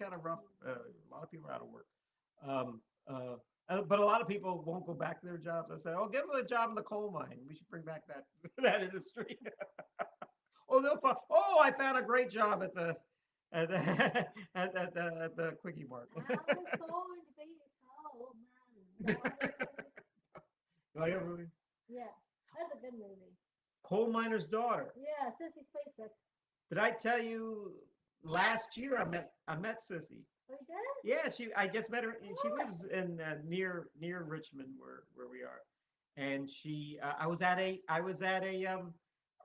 kind of rough. A lot of people are out of work. Um, but a lot of people won't go back to their jobs. I say, "Oh, give them a job in the coal mine. We should bring back that that industry." Oh, they'll find. Oh, I found a great job at the at the Quickie Mart. I was going to be cold, man. Like a movie. Yeah, that's a good movie. Coal miner's daughter. Yeah, Sissy Spacek. Did I tell you last year I met Sissy? Oh, you did? Yeah, I just met her. She What? lives in near Richmond, where we are, and I was at a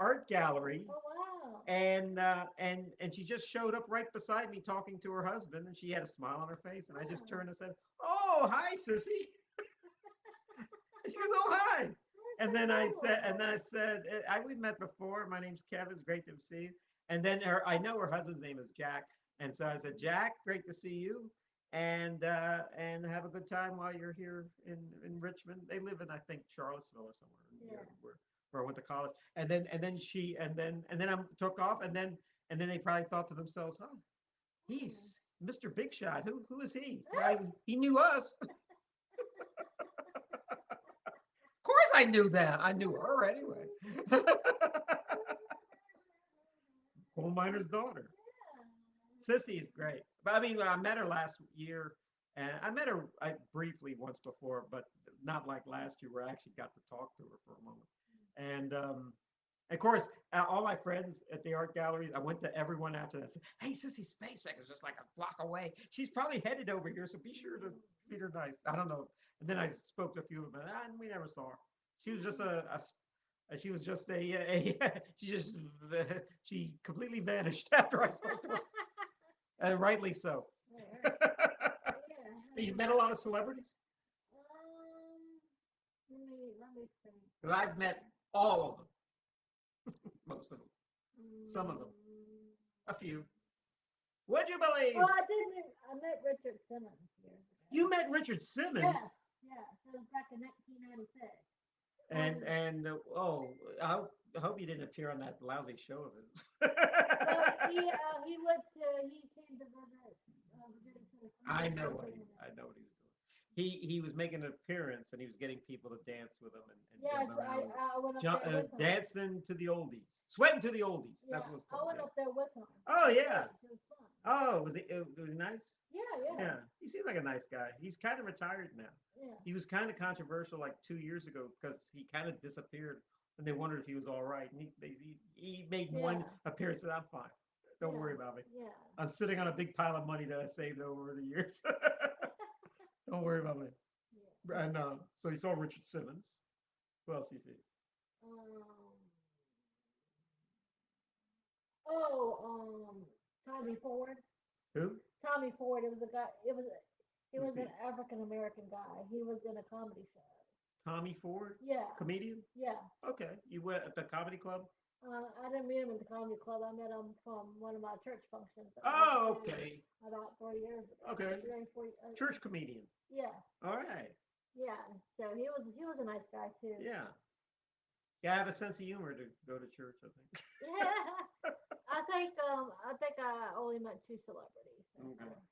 art gallery, Oh, wow. and she just showed up right beside me talking to her husband, and she had a smile on her face, and I just Oh, turned and said, "Oh, hi, Sissy." And she goes, "Oh, hi." that's so And then cool. I said, we've met before. My name's Kevin. It's great to see you. And then I know her husband's name is Jack. And so I said, Jack, great to see you. And have a good time while you're here in Richmond. They live in, I think, Charlottesville or somewhere Yeah. near where I went to college. And then I took off. And then they probably thought to themselves, oh, he's Hmm. Mr. Big Shot. Who is he? He knew us. Of course I knew that. I knew her anyway. Coal miner's daughter. Sissy is great. But I mean, I met her last year, and I met her briefly once before, but not like last year where I actually got to talk to her for a moment. And of course, all my friends at the art galleries, I went to everyone after that. Said, hey, Sissy Spacek is just like a block away. She's probably headed over here, so be sure to treat her nice. I don't know. And then I spoke to a few of them, and we never saw her. She was just she was just she just she completely vanished after I spoke to her, and rightly so. Alright. You've Yeah. met a lot of celebrities? Um, let me think. Because I've met all of them, most of them, some of them, Mm. a few. Would you Oh, believe I did meet. I met Richard Simmons years ago. you met Richard Simmons? Yes, yes. It was back in 1996. Um, And I hope you didn't appear on that lousy show of his. well, he came to visit. Visit some I friends know or what something. I know what he was doing. he was making an appearance and he was getting people to dance with him and Yes, jump around, I went up there with him. dancing to the oldies, sweating to the oldies. That's Yeah, what it's I called. went Yeah. up there with him Oh on yeah. stage. It was fun. Oh, was he nice? Yeah, yeah, Yeah, he seems like a nice guy. He's kind of retired now. yeah, He was kind of controversial like 2 years ago because he kind of disappeared and they wondered if he was all right. And he made one yeah, appearance and I'm fine. Don't yeah, worry about me. yeah. I'm sitting on a big pile of money that I saved over the years. Don't worry about me. Yeah. And so you saw Richard Simmons. Who else you see? Um. Oh, Tommy Ford. Who? Tommy Ford. It was a guy. It Let me was see. an African American guy. He was in a comedy show. Tommy Ford, Yeah, comedian. yeah. Okay, you went at the comedy club. I didn't meet him at the comedy club. I met him from one of my church functions that I went Oh, to okay, about 3 years ago. okay. 3 or 4. Church comedian. Yeah, All right. yeah. So he was a nice guy too. Yeah. Yeah, I have a sense of humor to go to church, I think. Yeah. I only met two celebrities so Okay. far.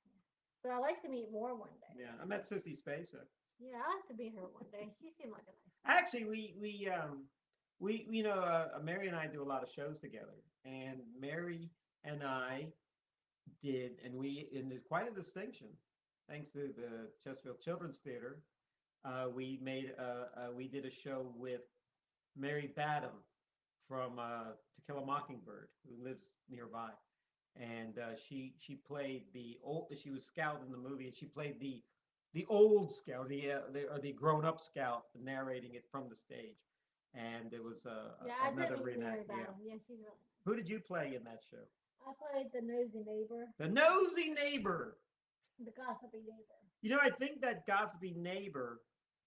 But I like to meet more one day. Yeah, I met Sissy Spacek. Yeah, I like to meet her one day. She seemed like a nice girl. Actually, we Mary and I do a lot of shows together, and Mary and I did, and there's quite a distinction, thanks to the Chesterfield Children's Theater. We did a show with Mary Badham from To Kill a Mockingbird, who lives nearby, and she played the old. She was Scout in the movie, and she played the old Scout, the grown up Scout, narrating it from the stage, and it was Yeah, I did another meet Mary reenact. Yeah. Bottom. Yeah, she's really Who nice. did you play in that show? I played the nosy neighbor, The nosy neighbor. the gossipy neighbor. I think that gossipy neighbor,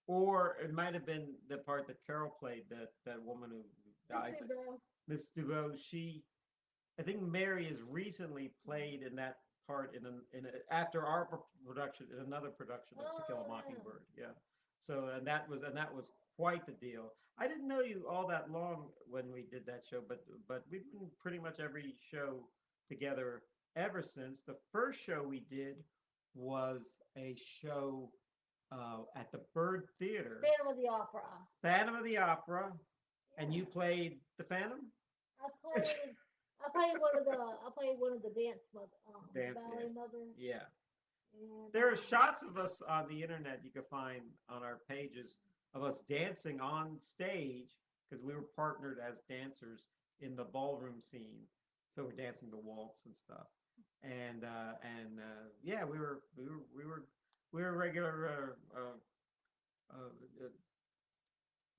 or it might have been the part that Carol played, that woman who dies, Mr. Bro. Miss DeVoe. I think Mary has recently played in that part after our production in another production of To Kill a Oh yeah. Mockingbird. Yeah. So and that was quite the deal. I didn't know you all that long when we did that show, but we've been pretty much every show together ever since. The first show we did was a show at the Bird Theater, Phantom of the Opera. Phantom of the Opera, and you Yeah. played the Phantom. I played I played one of the dance mother the Dance, ballet mother yeah. and There are shots of us on the internet you can find on our pages of us dancing on stage because we were partnered as dancers in the ballroom scene. So we're dancing the waltz and stuff. Yeah, we were regular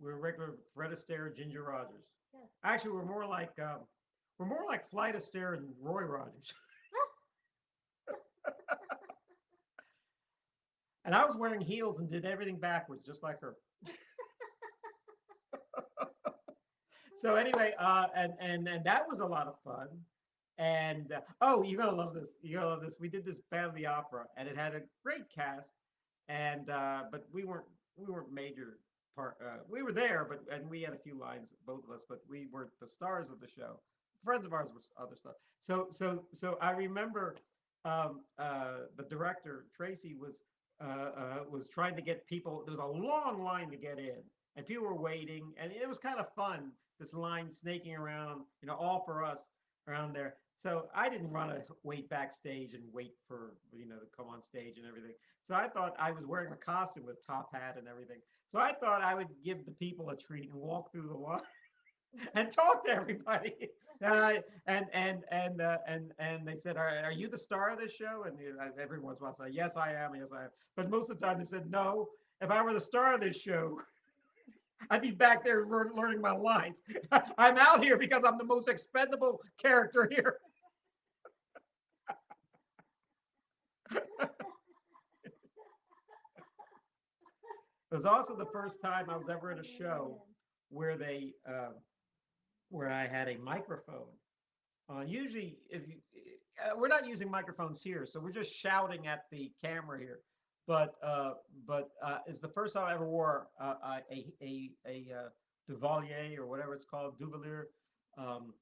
we were regular Fred Astaire, Ginger Rogers. yes. Actually, we're more like Flight Astaire and Roy Rogers. And I was wearing heels and did everything backwards, just like her. So anyway, and that was a lot of fun. And oh, you're gonna love this. You're gonna love this. We did this Phantom of the Opera, and it had a great cast. And but we weren't major part. We were there, but and we had a few lines, both of us, but we weren't the stars of the show. Friends of ours were other stuff. So I remember the director Tracy was trying to get people. There was a long line to get in, and people were waiting, and it was kind of fun. This line snaking around, all for us around there. So I didn't want to wait backstage and wait for to come on stage and everything. So I thought I was wearing a costume with top hat and everything. So I thought I would give the people a treat and walk through the line and talk to everybody. And they said, "Are you the star of this show?" And every once in a while, I say, "Yes, I am. Yes, I am." But most of the time, they said, "No. If I were the star of this show, I'd be back there learning my lines. I'm out here because I'm the most expendable character here." It was also the first time I was ever in a show where where I had a microphone. Usually, if you, we're not using microphones here, so we're just shouting at the camera here. But it's the first time I ever wore a Duvalier or whatever it's called, Duvalier,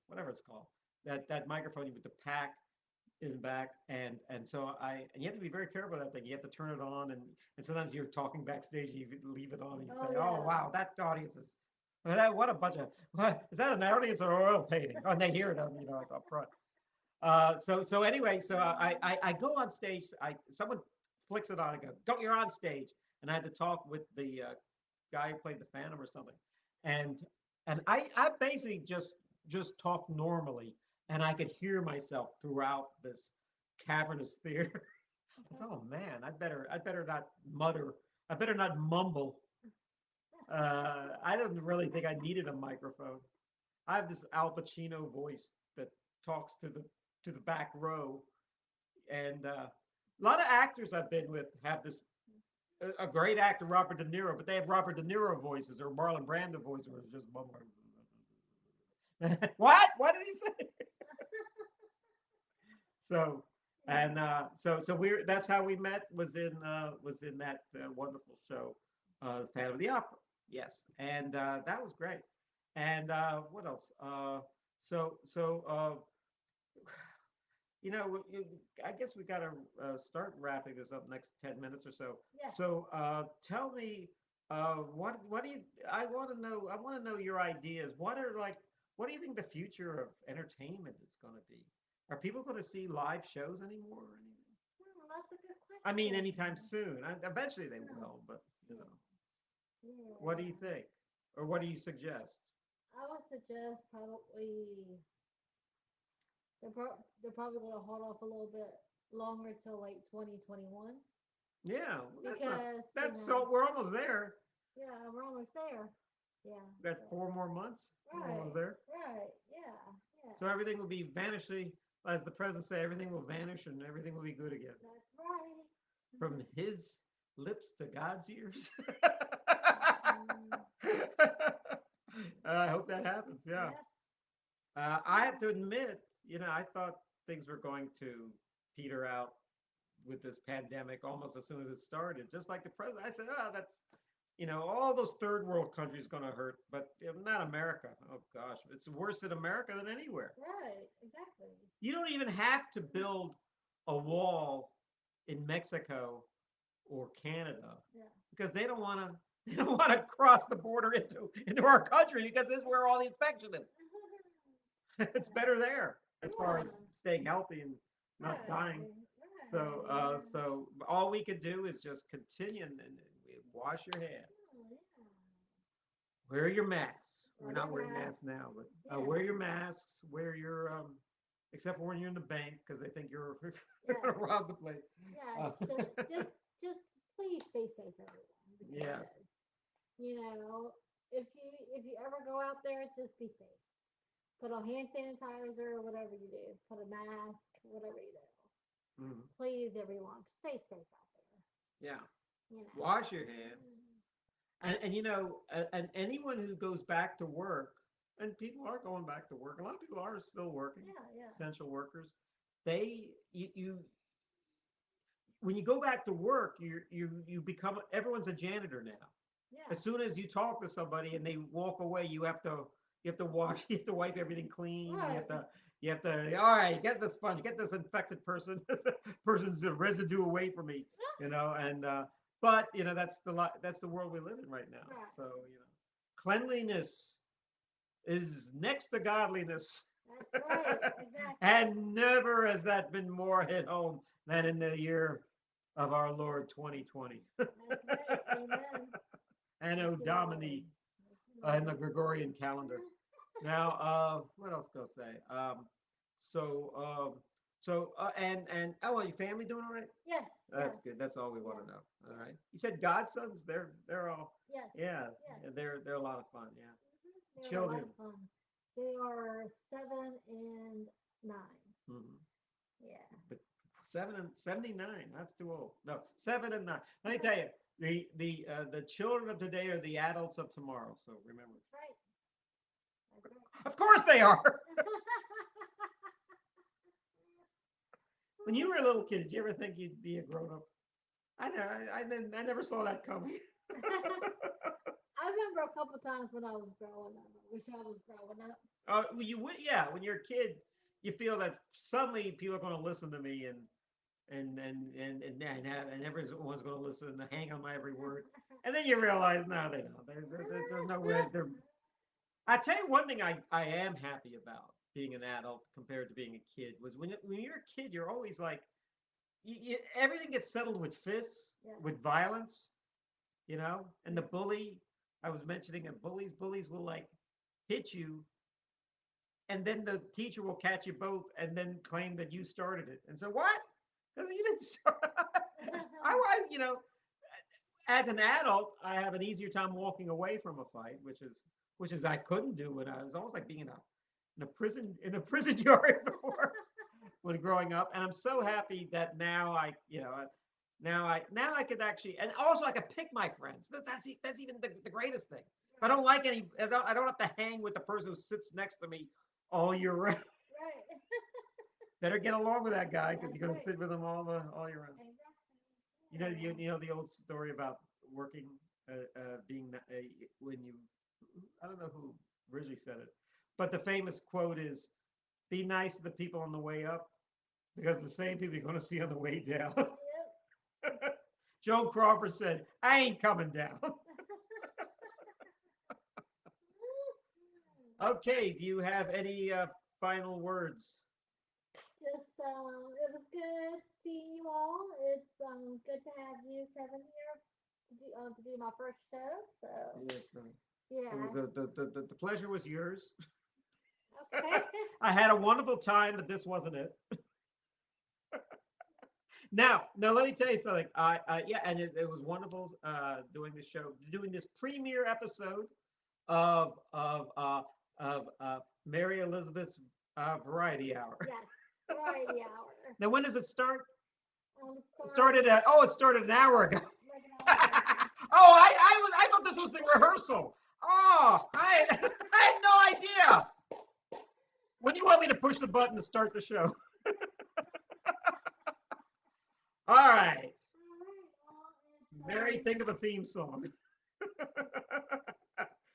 whatever it's called. That microphone with the pack. in the back, and so and you have to be very careful of that thing. You have to turn it on, and sometimes you're talking backstage, you leave it on, and you Oh say, "Oh yeah. wow, that audience is that what a bunch of what is that an audience or oil painting?" Oh, and they hear it on up front. So anyway, so I go on stage. Someone flicks it on and goes, "Go, you're on stage," and I had to talk with the guy who played the Phantom or something, and I basically just talked normally, and I could hear myself throughout this cavernous theater. I said, "Oh man, I better not mutter. I better not mumble." I didn't really think I needed a microphone. I have this Al Pacino voice that talks to the back row, and a lot of actors I've been with have this. A great actor, Robert De Niro, but they have Robert De Niro voices or Marlon Brando voices, where it's just what? What did he say? So and so we're that's how we met was in that wonderful show, Phantom of the Opera. Yes, and that was great. And what else? So I guess we got to start wrapping this up next 10 minutes or so. Yeah. So tell me, what do you? I want to know your ideas. What do you think the future of entertainment is going to be? Are people going to see live shows anymore or anything? That's a good I mean, question. anytime soon. Eventually they Yeah. will, but what do Yeah. you think, or what do you suggest? I would suggest probably they're probably gonna hold off a little bit longer till like 2021 Yeah, well, that's not. because That's so. We're almost there. yeah, we're almost there. Yeah. We got 4 more months. We're Right. almost there. Right. Yeah. Yeah. So everything will be vanishing, as the president say, everything will vanish and everything will be good again. That's right. From his lips to God's ears. Mm, I hope that happens. Yeah. yes. I have to admit, I thought things were going to peter out with this pandemic almost as soon as it started. Just like the president, I said, "Oh, that's all those third world countries going to hurt, but not America. Oh gosh, it's worse in America than anywhere. Right. Exactly. You don't even have to build a wall in Mexico or Canada Yeah. because they don't want to. They don't want to cross the border into our country because this is where all the infection is. It's better there as far as Yeah. staying healthy and not dying. Right. So all we could do is just continue and wash your hands. Yeah. Wear your masks. We're Wear not your wearing mask. masks now, but Yeah. wear your masks. Wear your except for when you're in the bank because they think you're Yes. gonna rob the place. Yes. Uh, Just please stay safe, everyone, yeah, because you know if you ever go out there, just be safe. Put on hand sanitizer, whatever you do. Put a mask, whatever you do. mhm, Please, everyone, stay safe out there. yeah. You know. Wash your hands, and anyone who goes back to work, and people are going back to work. A lot of people are still working, Yeah, yeah, essential workers. They you when you go back to work, you become everyone's a janitor now. yeah. As soon as you talk to somebody and they walk away, you have to wash, you have to wipe everything clean. You Right. have to you have to all right, get the sponge, get this infected person's residue away from me, and but that's the world we live in right now. Right. So, cleanliness is next to godliness. That's right. Exactly. And never has that been more hit home than in the year of our Lord 2020. That's right. Amen. Thank Anno you, Lord. Domini Thank you, in the Lord. Gregorian calendar. Now, what else can I say? So, and oh, are your family doing all right? Yes. Yes. That's good. That's all we want Yes. to know. All Yes. right. You said godsons. They're all Yes. yeah. Yes. Yeah, they're a lot of fun. Yeah. They're a lot Children. of fun. They are 7 and 9. Mhm. Yeah. But 79. That's too old. No, 7 and 9. Let me tell you, the children of today are the adults of tomorrow. So remember. That's right. That's Of course they are. right. When you were a little kid, did you ever think you'd be a grown up? I never saw that coming. I remember a couple times when I was growing up. I wish I was growing up. Yeah, when you're a kid, you feel that suddenly people are going to listen to me and everyone's going to listen and hang on my every word. And then you realize, no, they don't. There's no way. I tell you one thing I am happy about being an adult compared to being a kid was when you're a kid, you're always like, everything gets settled with fists, Yeah. with violence, and the Yes. bully. I was mentioning that bullies will like hit you, and then the teacher will catch you both, and then claim that you started it. And so what? Because you didn't start. As an adult, I have an easier time walking away from a fight, which is I couldn't do when I was almost like being in a prison yard before when growing up. And I'm so happy that now now I could actually, and also I could pick my friends. That's even the greatest thing. If I don't like any, I don't have to hang with the person who sits next to me all year round. Right. Better get along with that guy because That's you're gonna right. sit with him all year round. Exactly. You know the old story about working, being when you, I don't know who originally said it, but the famous quote is, "Be nice to the people on the way up because the same people you're going to see on the way down." Yep. Joan Crawford said, "I ain't coming down." Okay, do you have any final words? Just it was good seeing you all. It's good to have you, Kevin, here to do my first show. So Yes, it was yeah. the pleasure was yours. Okay. I had a wonderful time, but this wasn't it. Now let me tell you something. Yeah, and it was wonderful doing this show, doing this premiere episode of of uh, of Mary Elizabeth's Variety Hour. Yes. Variety hour. Now, when does it start? On the It start started it started an hour ago. like an hour ago. I thought this was the rehearsal. I had no idea. When do you want me to push the button to start the show? All right, All right. Well, it's Mary, think of a theme song.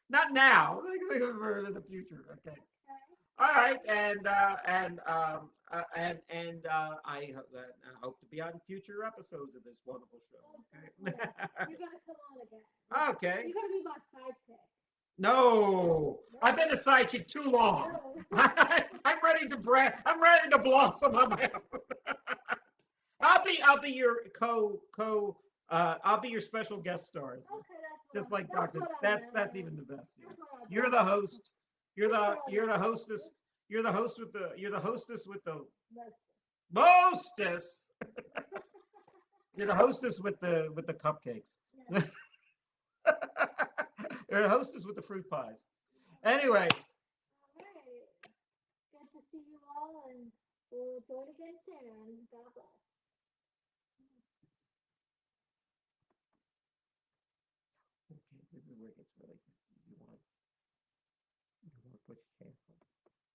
Not now. Think of it for the future. Okay. okay. All right, I hope to be on future episodes of this wonderful Oh, show. definitely. Okay. You're gonna come on again. Okay. You're gonna be my sidekick. No, I've been a sidekick too long. No. I'm ready to I'm ready to blossom on my own. I'll be your co. I'll be your special guest stars. Okay, Just like that's Doctor. what I That's meant. even the best. That's what I You're meant. the host. Just throw it You're out the there. hostess. You're the hostess with the That's mostest. You're the hostess with the cupcakes. yes. You're the hostess with the fruit pies. Anyway, All right. Good to see you all, and we'll do it again soon. God bless. okay, this is where it gets really. You want to put your hands on.